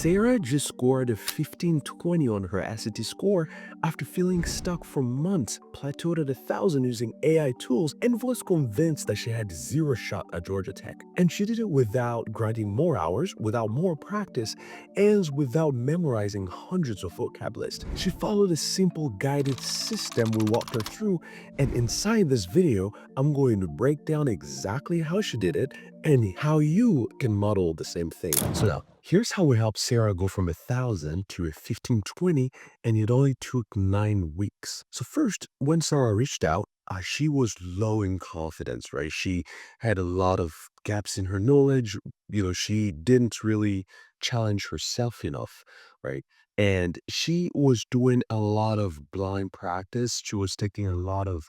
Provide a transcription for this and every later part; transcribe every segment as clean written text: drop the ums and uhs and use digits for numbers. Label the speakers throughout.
Speaker 1: Sarah just scored a 1520 on her SAT score after feeling stuck for months, plateaued at 1,000 using AI tools, and was convinced that she had zero shot at Georgia Tech. And she did it without grinding more hours, without more practice, and without memorizing hundreds of vocab lists. She followed a simple guided system we walked her through, and inside this video, I'm going to break down exactly how she did it and how you can model the same thing. So now, here's how we helped Sarah go from 1,000 to a 1520, and it only took 9 weeks. So first, when Sarah reached out, she was low in confidence, right? She had a lot of gaps in her knowledge. She didn't really challenge herself enough, right? And she was doing a lot of blind practice. She was taking a lot of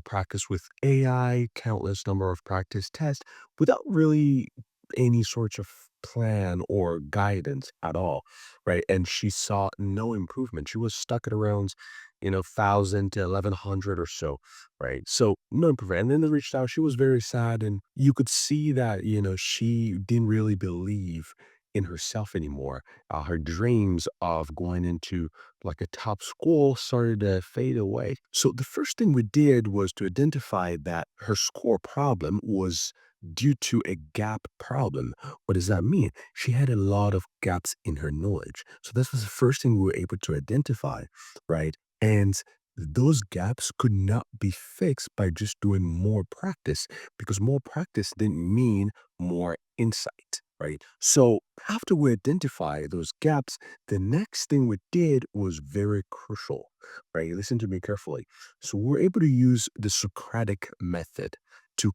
Speaker 1: practice with AI, countless number of practice tests without really any sort of plan or guidance at all, right? And she saw no improvement. She was stuck at around, 1,000 to 1,100 or so, right? So no improvement. And then they reached out. She was very sad, and you could see that she didn't really believe in herself anymore. Her dreams of going into like a top school started to fade away. So the first thing we did was to identify that her score problem was due to a gap problem. What does that mean? She had a lot of gaps in her knowledge. So this was the first thing we were able to identify, right? And those gaps could not be fixed by just doing more practice because more practice didn't mean more insight, right? So after we identify those gaps, the next thing we did was very crucial, right? Listen to me carefully. So we're able to use the Socratic method to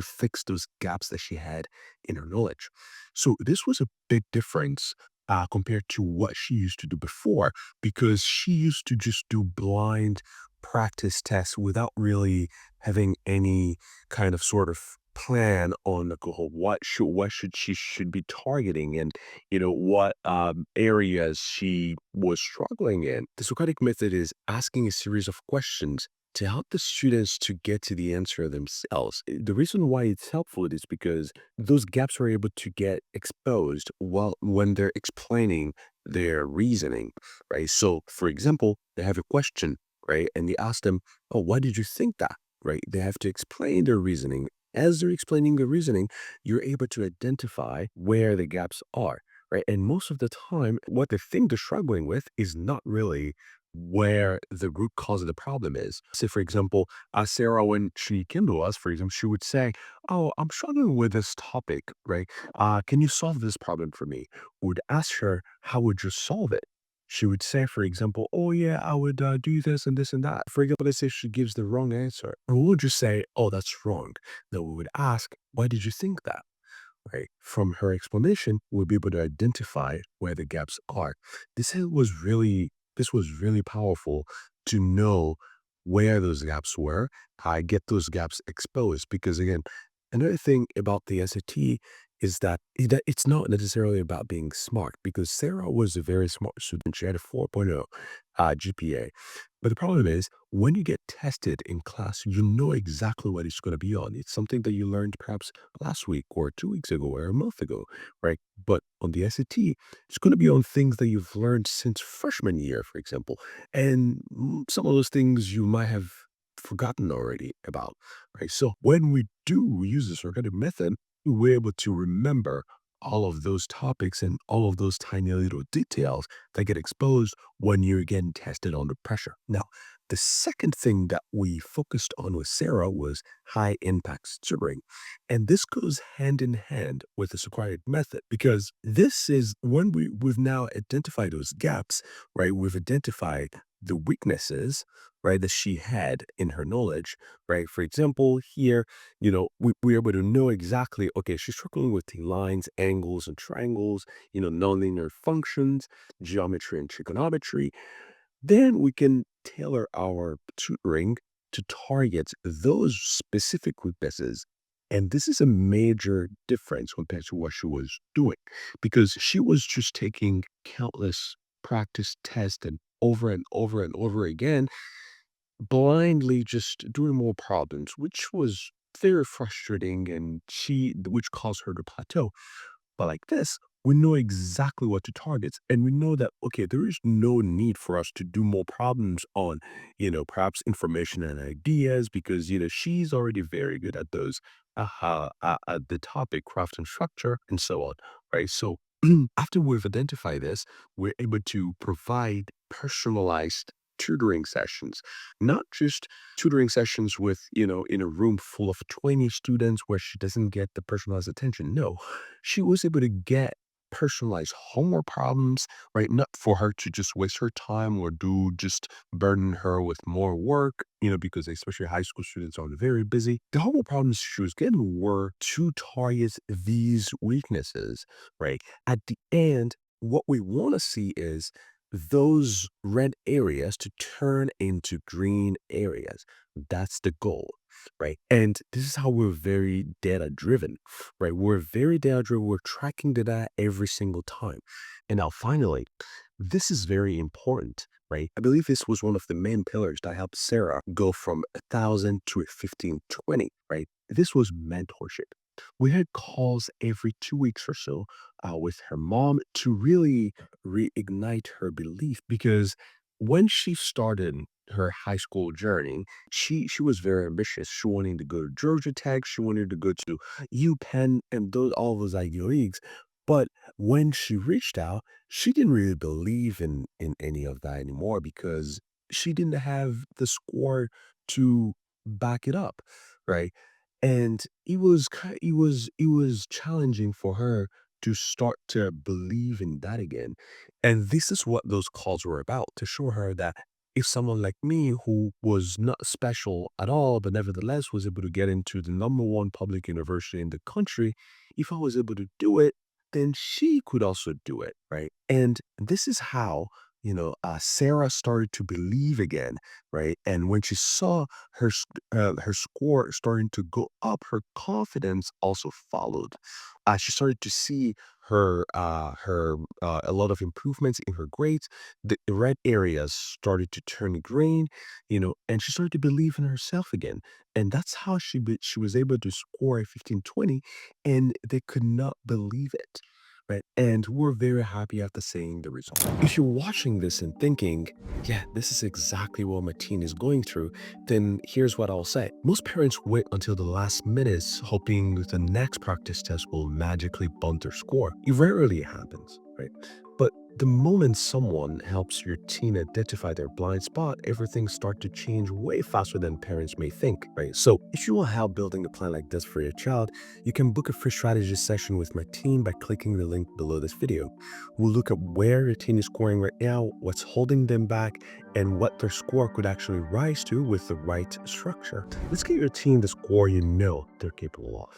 Speaker 1: fix those gaps that she had in her knowledge. So this was a big difference compared to what she used to do before, because she used to just do blind practice tests without really having any kind of sort of plan on like, what she should be targeting, and what areas she was struggling in. The Socratic method is asking a series of questions to help the students to get to the answer themselves. The reason why it's helpful is because those gaps are able to get exposed while when they're explaining their reasoning, right? So, for example, they have a question, right? And they ask them, "Oh, why did you think that?" Right? They have to explain their reasoning. As they're explaining the reasoning, you're able to identify where the gaps are, right? And most of the time, what they think they're struggling with is not really where the root cause of the problem is. Say, for example, Sarah, when she came to us, for example, she would say, "Oh, I'm struggling with this topic, right? Can you solve this problem for me?" We would ask her, "How would you solve it?" She would say, for example, "Oh, yeah, I would do this and that." For example, let's say she gives the wrong answer. And we would just say, "Oh, that's wrong." Then we would ask, "Why did you think that?" Right? From her explanation, we'll be able to identify where the gaps are. This was really powerful to know where those gaps were. I get those gaps exposed because again, another thing about the SAT is that it's not necessarily about being smart because Sarah was a very smart student. She had a 4.0 GPA. But the problem is, when you get tested in class, you know exactly what it's going to be on. It's something that you learned perhaps last week or 2 weeks ago or a month ago, right? But on the SAT, it's going to be on things that you've learned since freshman year, for example. And some of those things you might have forgotten already about, right? So when we do use this organic method, we're able to remember all of those topics and all of those tiny little details that get exposed when you're getting tested under pressure. Now, the second thing that we focused on with Sarah was high impact tutoring. And this goes hand in hand with the Socratic method because this is when we've now identified those gaps, right? We've identified the weaknesses, right, that she had in her knowledge, right? For example, here, we're able to know exactly, okay, she's struggling with the lines, angles, and triangles, nonlinear functions, geometry and trigonometry. Then we can tailor our tutoring to target those specific weaknesses. And this is a major difference compared to what she was doing because she was just taking countless practice tests and over and over again, blindly just doing more problems, which was very frustrating and which caused her to plateau. But like this, we know exactly what to target. And we know that, okay, there is no need for us to do more problems on, perhaps information and ideas because, she's already very good at those, at the topic, craft and structure, and so on, right? So after we've identified this, we're able to provide personalized tutoring sessions, not just tutoring sessions with, in a room full of 20 students where she doesn't get the personalized attention. No, she was able to get personalized homework problems, right? Not for her to just waste her time or do just burden her with more work, because especially high school students are very busy. The homework problems she was getting were to target these weaknesses, right? At the end, what we want to see is those red areas to turn into green areas. That's the goal, right? And this is how we're very data driven, right? We're very data driven. We're tracking data every single time. And now, finally, this is very important, right? I believe this was one of the main pillars that helped Sarah go from 1,000 to a 1520, right? This was mentorship. We had calls every 2 weeks or so with her mom to really reignite her belief because when she started her high school journey, she was very ambitious. She wanted to go to Georgia Tech, she wanted to go to UPenn and those all those Ivy Leagues. But when she reached out, she didn't really believe in any of that anymore because she didn't have the score to back it up, right? And it was challenging for her to start to believe in that again. And this is what those calls were about, to show her that if someone like me who was not special at all, but nevertheless was able to get into the number one public university in the country, if I was able to do it, then she could also do it, right? And this is how, Sarah started to believe again, right? And when she saw her score starting to go up, her confidence also followed. She started to see her a lot of improvements in her grades. The red areas started to turn green, and she started to believe in herself again. And that's how she was able to score a 1520, and they could not believe it. Right. And we're very happy after seeing the result. If you're watching this and thinking, yeah, this is exactly what my teen is going through, then here's what I'll say. Most parents wait until the last minutes, hoping the next practice test will magically bump their score. It rarely happens, right? But the moment someone helps your teen identify their blind spot, everything starts to change way faster than parents may think, right? So if you want help building a plan like this for your child, you can book a free strategy session with my team by clicking the link below this video. We'll look at where your teen is scoring right now, what's holding them back, and what their score could actually rise to with the right structure. Let's get your team the score you know they're capable of.